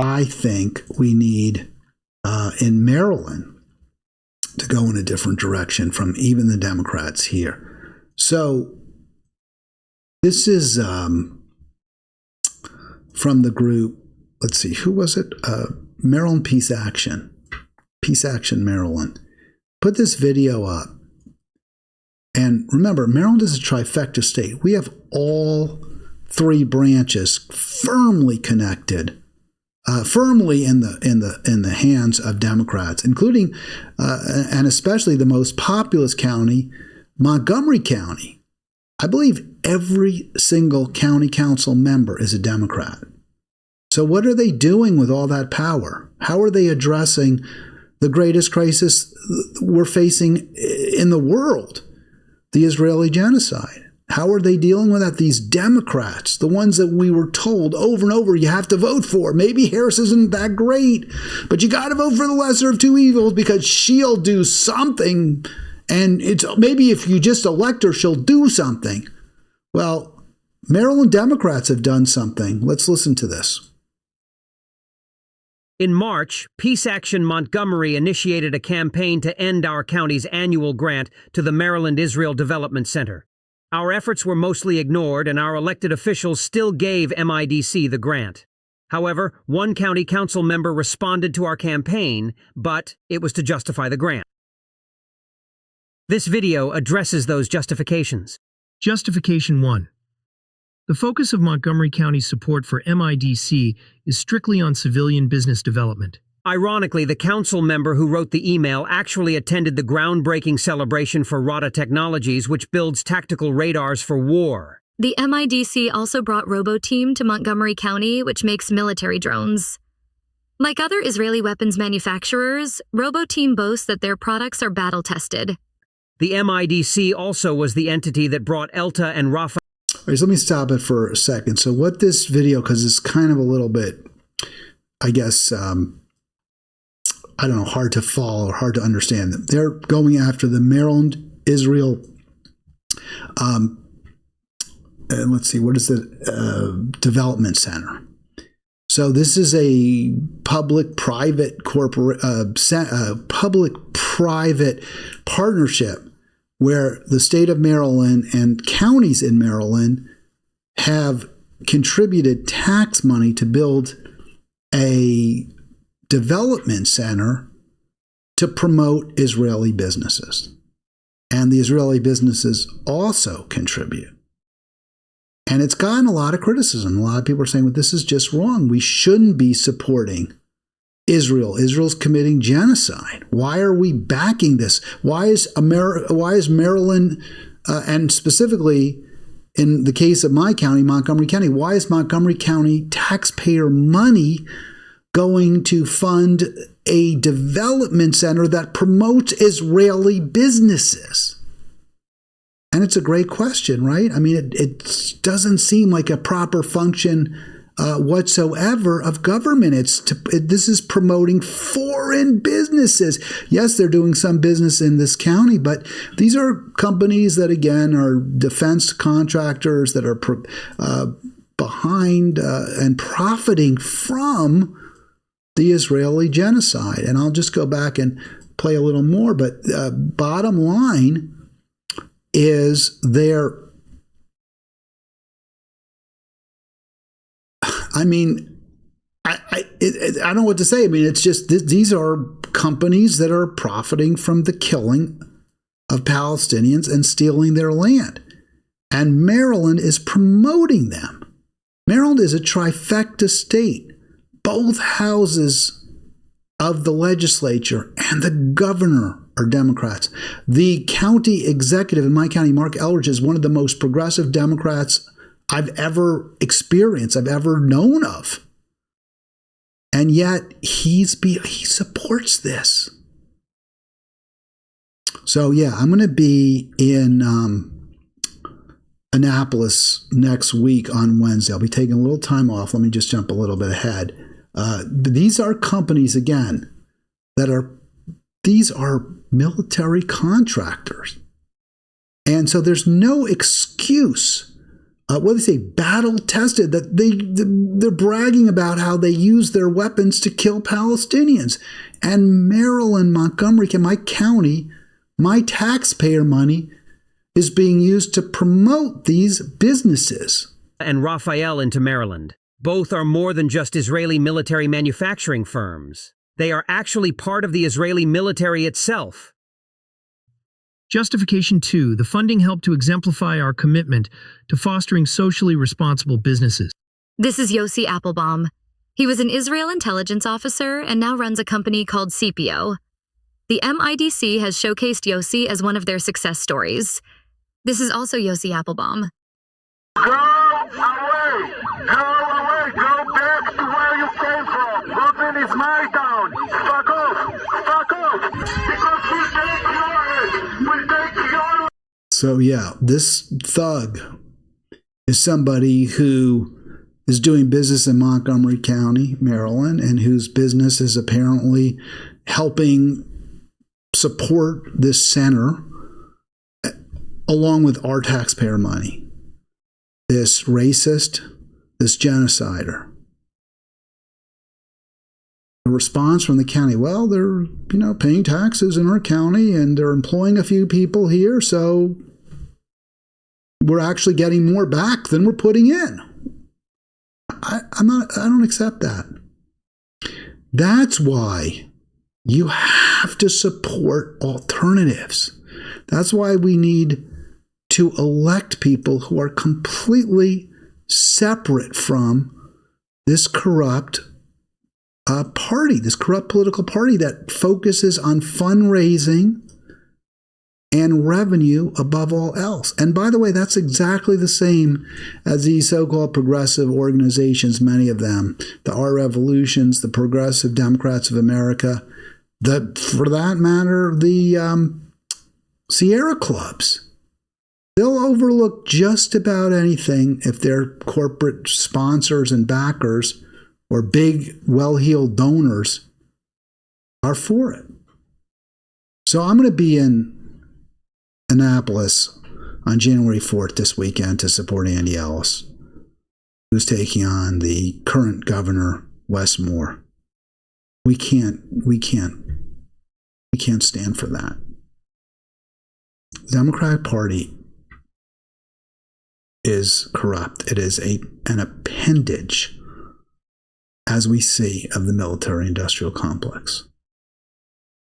I think we need in Maryland to go in a different direction from even the Democrats here. So this is from the group, let's see, who was it? Maryland Peace Action Maryland. Put this video up. And remember, Maryland is a trifecta state. We have all three branches firmly connected, firmly in the hands of Democrats, including and especially the most populous county, Montgomery County. I believe every single county council member is a Democrat. So what are they doing with all that power? How are they addressing the greatest crisis we're facing in the world, the Israeli genocide? How are they dealing with that? These Democrats, the ones that we were told over and over you have to vote for. Maybe Harris isn't that great, but you got to vote for the lesser of two evils because she'll do something. And it's maybe if you just elect her, she'll do something. Well, Maryland Democrats have done something. Let's listen to this. In March, Peace Action Montgomery initiated a campaign to end our county's annual grant to the Maryland Israel Development Center. Our efforts were mostly ignored, and our elected officials still gave MIDC the grant. However, one county council member responded to our campaign, but it was to justify the grant. This video addresses those justifications. Justification 1. The focus of Montgomery County's support for MIDC is strictly on civilian business development. Ironically, the council member who wrote the email actually attended the groundbreaking celebration for RADA Technologies, which builds tactical radars for war. The MIDC also brought RoboTeam to Montgomery County, which makes military drones. Like other Israeli weapons manufacturers, RoboTeam boasts that their products are battle-tested. The MIDC also was the entity that brought Elta and Rafa. All right, so let me stop it for a second. So what this video, because it's kind of a little bit, I guess, I don't know, hard to follow or hard to understand. They're going after the Maryland Israel, and let's see, what is the Development Center. So this is a public-private public-private partnership where the state of Maryland and counties in Maryland have contributed tax money to build a development center to promote Israeli businesses. And the Israeli businesses also contribute. And it's gotten a lot of criticism. A lot of people are saying, well, this is just wrong. We shouldn't be supporting Israel. Israel's committing genocide. Why are we backing this? Why is Maryland, and specifically in the case of my county, Montgomery County, why is Montgomery County taxpayer money going to fund a development center that promotes Israeli businesses? And it's a great question, right? I mean, it doesn't seem like a proper function whatsoever of government. This is promoting foreign businesses. Yes, they're doing some business in this county, but these are companies that, again, are defense contractors that are behind and profiting from the Israeli genocide. And I'll just go back and play a little more, but bottom line is I don't know what to say. I mean, it's just these are companies that are profiting from the killing of Palestinians and stealing their land. And Maryland is promoting them. Maryland is a trifecta state. Both houses of the legislature and the governor are Democrats. The county executive in my county, Mark Eldridge, is one of the most progressive Democrats I've ever experienced, I've ever known of. And yet he supports this. So yeah, I'm going to be in Annapolis next week on Wednesday. I'll be taking a little time off. Let me just jump a little bit ahead. But these are companies, again, these are military contractors. And so there's no excuse what do they say, battle tested, that they're bragging about how they use their weapons to kill Palestinians. And Maryland, Montgomery, my county, my taxpayer money is being used to promote these businesses. And Raphael into Maryland. Both are more than just Israeli military manufacturing firms. They are actually part of the Israeli military itself. Justification 2. The funding helped to exemplify our commitment to fostering socially responsible businesses. This is Yossi Applebaum. He was an Israel intelligence officer and now runs a company called CPO. The MIDC has showcased Yossi as one of their success stories. This is also Yossi Applebaum. Go away! Go away! Go back to where you came from! Brooklyn is my town! Fuck off! Fuck off! Because we'll take your head! We'll take your... So yeah, this thug is somebody who is doing business in Montgomery County, Maryland, and whose business is apparently helping support this center along with our taxpayer money. This racist, this genocider. The response from the county, well, they're, paying taxes in our county and they're employing a few people here, so we're actually getting more back than we're putting in. I don't accept that. That's why you have to support alternatives. That's why we need to elect people who are completely separate from this corrupt party, this corrupt political party that focuses on fundraising and revenue above all else. And by the way, that's exactly the same as these so-called progressive organizations, many of them, the Our Revolutions, the Progressive Democrats of America, for that matter, the Sierra Clubs. They'll overlook just about anything if their corporate sponsors and backers or big, well-heeled donors are for it. So I'm going to be in Annapolis on January 4th this weekend to support Andy Ellis, who's taking on the current governor, Wes Moore. We can't stand for that. The Democratic Party is corrupt. It is an appendage, as we see, of the military-industrial complex.